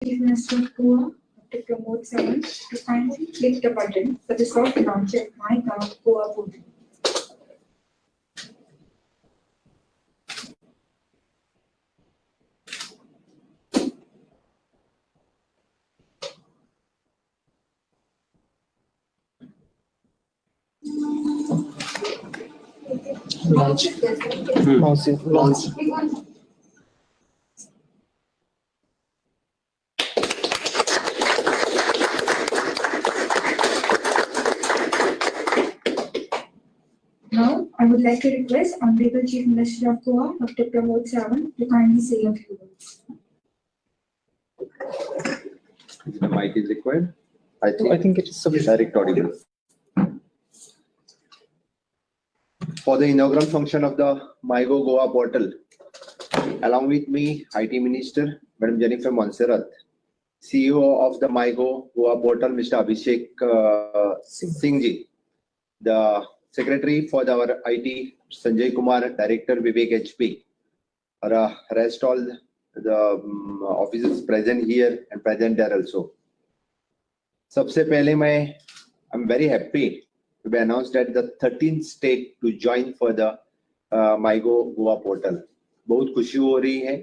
Chief Minister of Goa, Dr. Pramod Sawant, to kindly click the button for the soft launch at MyGov Goa portal. Launch. Now, I would like to request Honorable Chief Minister of Goa, Dr. Pramod Sawant, to kindly say a few words. The mic is required. I think it is sufficient. Direct audible. For the inaugural function of the MyGo Goa portal, along with me, IT Minister, Madam Jennifer Monserrat, CEO of the MyGo Goa portal, Mr. Abhishek Singh ji, the Secretary for our IT, Sanjay Kumar, Director, Vivek HP, rest all the officers present here and present there also. सबसे पहले I'm very happy to be announced that the 13th state to join for the MyGo Goa portal. बहुत खुशी हो रही है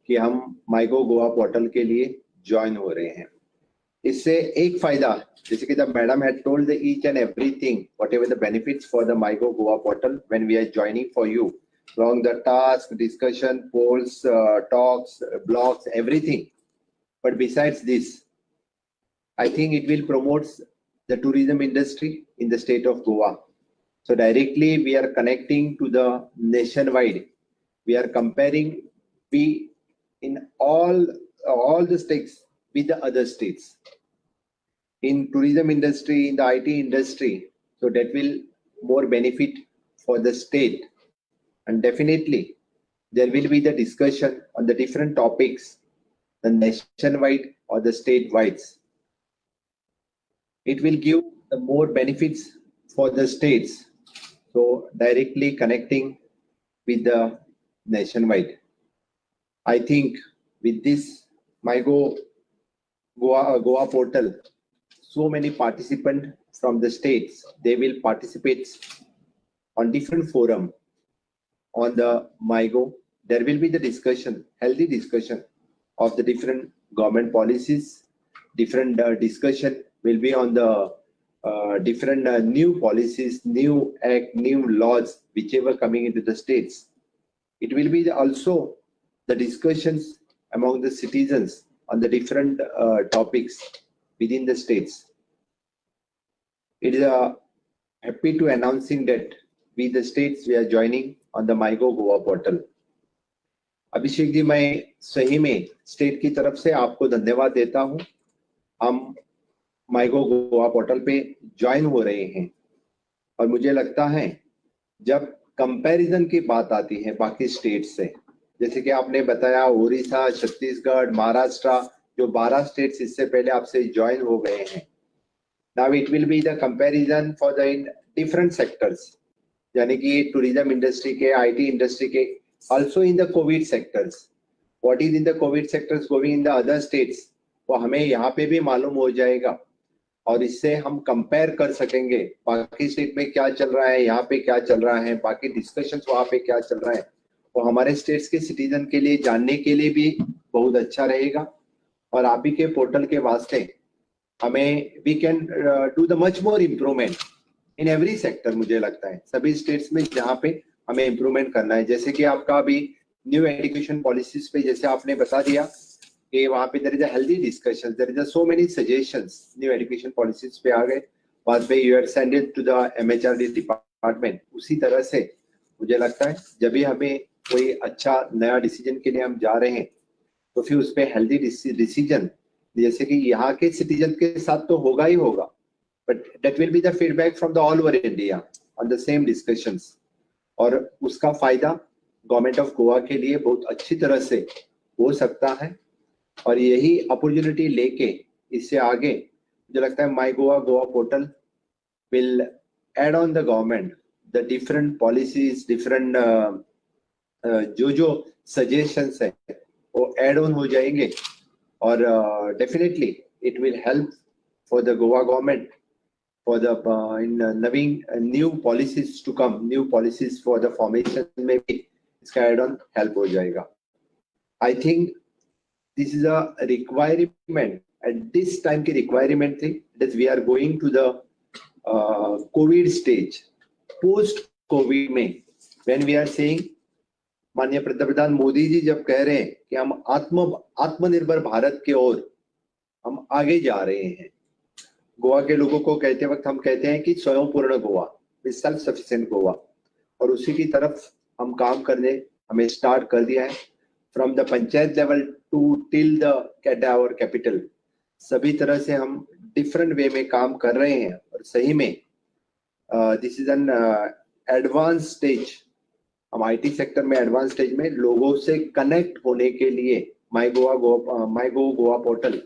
कि हम MyGo Goa portal के लिए join हो रहे हैं. इससे एक फायदा, जैसे कि the madam had told the each and everything, whatever the benefits for the MyGo Goa portal when we are joining for you, along the task, discussion, polls, talks, blogs, everything. But besides this, I think it will promote the tourism industry in the state of Goa. So directly we are connecting to the nationwide. We are comparing in all the states with the other states. In tourism industry, in the IT industry, so that will more benefit for the state. And definitely there will be the discussion on the different topics, the nationwide or the statewide. It will give the more benefits for the states. So directly connecting with the nationwide. I think with this MyGo Goa portal, so many participants from the states, they will participate on different forum on the MyGo. There will be the discussion, healthy discussion of the different government policies, different discussion will be on the different new policies, new act, new laws, whichever coming into the states. It will be also the discussions among the citizens on the different topics within the states. It is happy to announcing that we the states we are joining on the MyGo Goa portal. Abhishek ji, मैं सही में state की तरफ से आपको धन्यवाद देता हूं. हम MyGo गोवा पोर्टल पे ज्वाइन हो रहे हैं और मुझे लगता है जब कंपैरिजन की बात आती है बाकी स्टेट से, जैसे कि आपने बताया उड़ीसा, छत्तीसगढ़, महाराष्ट्र, जो 12 स्टेट्स इससे पहले आपसे ज्वाइन हो गए हैं. Now it will be the comparison for the in different sectors, यानी कि टूरिज्म इंडस्ट्री के, आईटी इंडस्ट्री के, also in the COVID sectors. What is in the COVID sectors going in the other states, वो हमें यहाँ पे भी मालूम हो जाएगा और इससे हम कंपेयर कर सकेंगे बाकी स्टेट में क्या चल रहा है, यहाँ पे क्या चल रहा है, बाकी डिस्कशंस वहाँ पे क्या चल रहा है. वो हमारे स्टेट्स के सिटीजन के लिए जानने के लिए भी बहुत अच्छा रहेगा. और आप ही के पोर्टल के वास्ते हमें we can do the much more improvement in every sector. मुझे लगता है सभी स्टेट्स में जहाँ पे हमें इम्प्रूवमेंट करना है, जैसे कि आपका अभी न्यू एजुकेशन पॉलिसीज पे जैसे आपने बता दिया कि वहाँ पे there is a healthy discussion, there is so many suggestions new education policies पे आ गए, बाद पे you are send it to the MHRD department. उसी तरह से मुझे लगता है जब भी हमें कोई अच्छा नया डिसीजन के लिए हम जा रहे हैं तो फिर उस पर हेल्दी डिसीजन, जैसे कि यहाँ के सिटीजन के साथ तो होगा ही होगा, but that will be the feedback from the all over India on the same discussions. और उसका फायदा गवर्नमेंट ऑफ गोवा के लिए बहुत अच्छी तरह से हो सकता है. और यही अपॉर्चुनिटी लेके इससे आगे मुझे लगता है MyGo Goa portal will add on the government the different policies, different जो सजेशंस है वो एड ऑन हो जाएंगे or definitely it will help for the Goa government for the new policies to come, new policies for the formation maybe इसका add on help हो जाएगा. I think this is a requirement at this time की requirement थी that we are going to the COVID stage, post COVID में when we are saying माननीय पंतप्रधान मोदी जी जब कह रहे हैं कि हम आत्मनिर्भर भारत की ओर हम आगे जा रहे हैं, गोवा के लोगों को कहते वक्त हम कहते हैं कि स्वयंपूर्ण गोवा, सेल्फ सफिशिएंट गोवा, और उसी की तरफ हम काम करने हमें स्टार्ट कर दिया है. From the panchayat level to till the cadaver capital, सभी तरह से हम डिफरेंट वे में काम कर रहे हैं. और सही में this is an advance stage. हम आईटी सेक्टर में एडवांस स्टेज में लोगों से कनेक्ट होने के लिए माई गोवा पोर्टल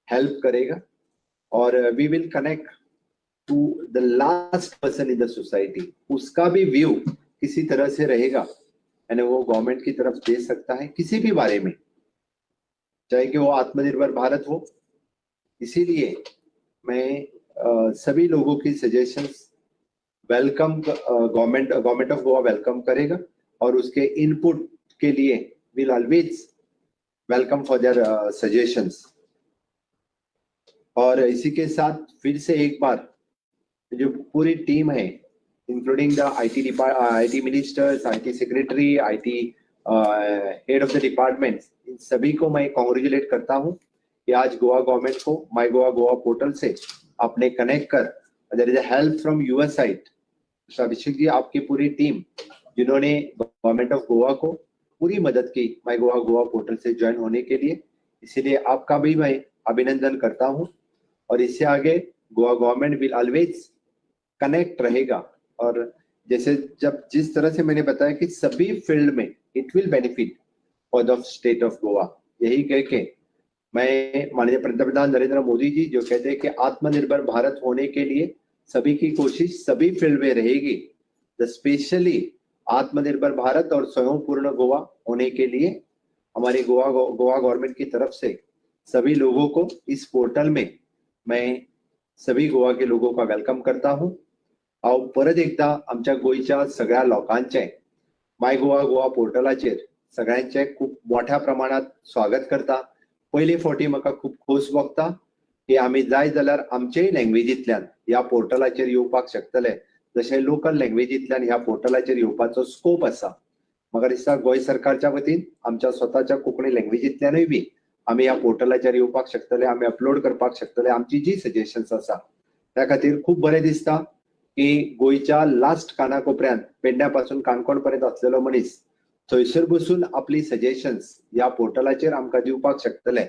हेल्प करेगा. और we will connect to the last person in the society. उसका भी व्यू किसी तरह से रहेगा यानी वो गवर्नमेंट की तरफ दे सकता है किसी भी बारे में, चाहे कि वो आत्मनिर्भर भारत हो. इसीलिए मैं सभी लोगों की suggestions welcome, government of Goa welcome करेगा और उसके इनपुट के लिए will always welcome for their suggestions. और इसी के साथ फिर से एक बार जो पूरी टीम है including the IT ministers, IT secretary, IT head of the departments, इन सभी को मैं कॉन्ग्रेचुलेट करता हूं कि आज गोवा गवर्नमेंट को माई गोवा पोर्टल से आपने कनेक्ट कर, there is a help from your side. Abhishek ji, आपकी पूरी टीम जिन्होंने गवर्नमेंट ऑफ गोवा को पूरी मदद की माई गोवा पोर्टल से ज्वाइन होने के लिए, इसीलिए आपका भी मैं अभिनंदन करता हूं. और इससे आगे Goa government will always connect रहेगा. और जैसे जिस तरह से मैंने बताया कि सभी फील्ड में it will benefit for the state of Goa, यही कह के मैं माननीय पंतप्रधान नरेंद्र मोदी जी जो कहते हैं कि आत्मनिर्भर भारत होने के लिए सभी की कोशिश सभी फील्ड में रहेगी, स्पेशली आत्मनिर्भर भारत और स्वयंपूर्ण गोवा होने के लिए हमारी गोवा गवर्नमेंट की तरफ से सभी लोगों को इस पोर्टल में मैं सभी गोवा के लोगों का वेलकम करता हूं. हांव परत एकदा आमच्या गोयच्या सगळ्या लोकांचे माय गोवा पोर्टलाचेर सगळ्यांचे खूप मोठ्या प्रमाणात स्वागत करता. पयले फावटी म्हाका खूप खोस भोगता की आमी जाय जाल्यार आमचेय लँग्वेजींतल्यान ह्या पोर्टलाचेर येवपाक शकतले, जशे लोकल लँग्वेजींतल्यान ह्या पोर्टलाचेर येवपाचो स्कोप आसा. म्हाका दिसता गोंय सरकारच्या वतीन आमच्या स्वताच्या कोंकणी लँग्वेजींतल्यानूय बी आमी ह्या पोर्टलाचेर येवपाक शकतले, आमी अपलोड करपाक शकतले आमची जी सजेशन्स आसा. त्या खातीर खूप बरें दिसता की गोयच्या लास्ट कानाकोपऱ्यान पेडण्या पासून काणकोण पर्यंत असलेलो मनीस थंयसर बसून आपली सजेशन्स ह्या पोर्टलाचेर आमकां दिवपाक शकतले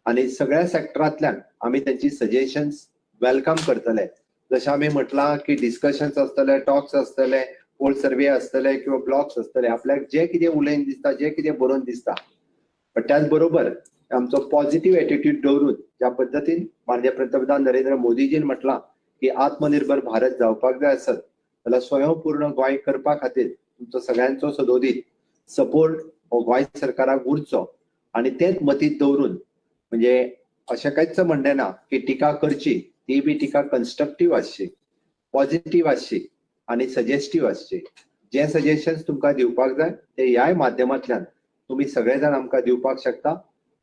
आणि सगळ्या सेक्टरांतल्यान आमी त्यांची सजेशन्स वेलकम करतले. जशें आमी म्हटलां की डिस्कशन्स आसतले, टॉक्स आसतले, पोल सर्वे आसतले किंवा ब्लॉग्स आसतले, आपल्याक जे कितें उलयन दिसता, जे कितें बरोवन दिसता, पण त्याच बरोबर आमचो पॉझिटिव्ह एटिट्यूड दवरून ज्या पद्दतीन माननीय पंतप्रधान नरेंद्र मोदीजीन म्हटलां की आत्मनिर्भर भारत जावपाक जाय आसत जाल्यार स्वयंपूर्ण गोंय करपा खातीर तुमचो सगळ्यांचो सदोदीत सपोर्ट हो गोंय सरकाराक उरचो. आणि तेच मतींत दवरून म्हणजे अशें कांयच म्हणणें ना की टिका करची, ती बी टिका कन्स्ट्रक्टीव आसची, पॉझिटिव्ह आसची आणि सजेस्टीव आसची. जे सजेशन्स तुमकां दिवपाक जाय ते ह्याय माध्यमांतल्यान तुम्ही सगळे जाण आमकां दिवपाक शकता.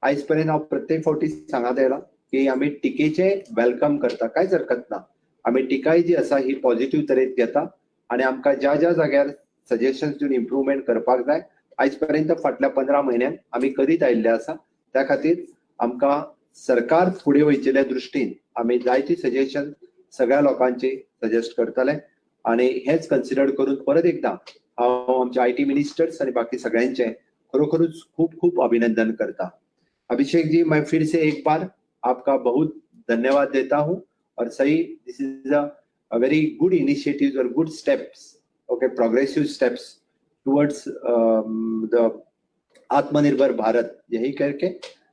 आयज पर्यंत हांव प्रत्येक फावटी सांगत आयला की आमी टिकेचे वेलकम करता, कांयच हरकत ना. आमी टिकाय जी आसा ही पॉझिटिव्ह तरेन घेता आणि आमकां ज्या ज्या जाग्यार सजेशन्स दिवन इम्प्रुवमेंट करपाक जाय आयज पर्यंत फाटल्या 15 म्हयन्यान आमी करीत आयिल्ले आसा. त्या खातीर आमकां सरकार फुडें वयचेल्या दृश्टीन आमी जायती सजेशन सगळ्या लोकांची सजेस्ट करतले आणि हेच कन्सिडर करून परत एकदा हांव आमच्या आयटी मिनिस्टर्स आणि बाकी सगळ्यांचे खरोखरूच खूप खूप अभिनंदन करता. अभिषेक जी, मैं फिर से एक बार आपका बहुत धन्यवाद देता हूं और सही this is a very good initiatives और good steps, okay, progressive steps towards the Atmanirbhar Bharat, यही करके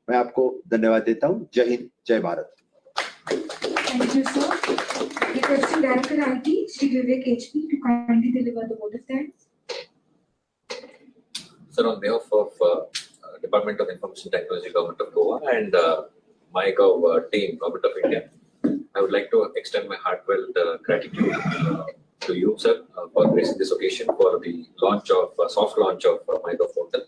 मैं आपको धन्यवाद देता हूं. जय हिंद, जय Bharat. Thank you, sir. Requesting Director IT, Shri Vivek HP, to kindly deliver the vote of thanks. Sir, on behalf of Department of Information Technology, Government of Goa, and MyGov team, Government of India. I would like to extend my heartfelt gratitude to you, sir, for gracing this occasion for the launch of soft launch of MyGov portal.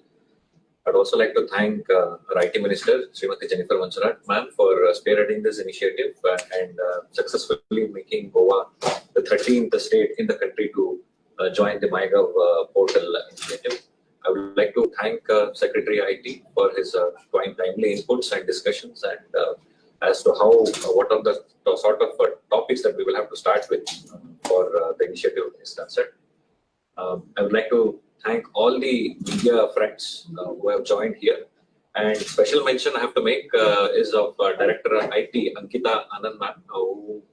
I'd also like to thank our IT Minister, Srimati Jennifer Mansarat, ma'am, for spearheading this initiative and successfully making Goa the 13th state in the country to join the MyGov portal initiative. I would like to thank Secretary IT for his timely inputs and discussions, and as to what are the sort of topics that we will have to start with for the initiative is concerned. I would like to thank all the media friends who have joined here, and special mention I have to make is of Director IT Ankita Anand ma'am, who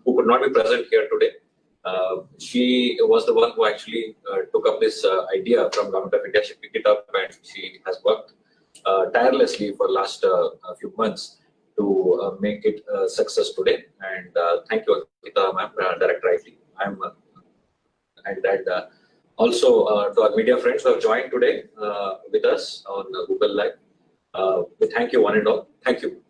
could not be present here today. She was the one who actually took up this idea from Government of India. She picked it up and she has worked tirelessly for last few months to make it a success today. And thank you, Ankita ma'am, Director IT. Also to our media friends who have joined today with us on Google Live. We thank you one and all. Thank you.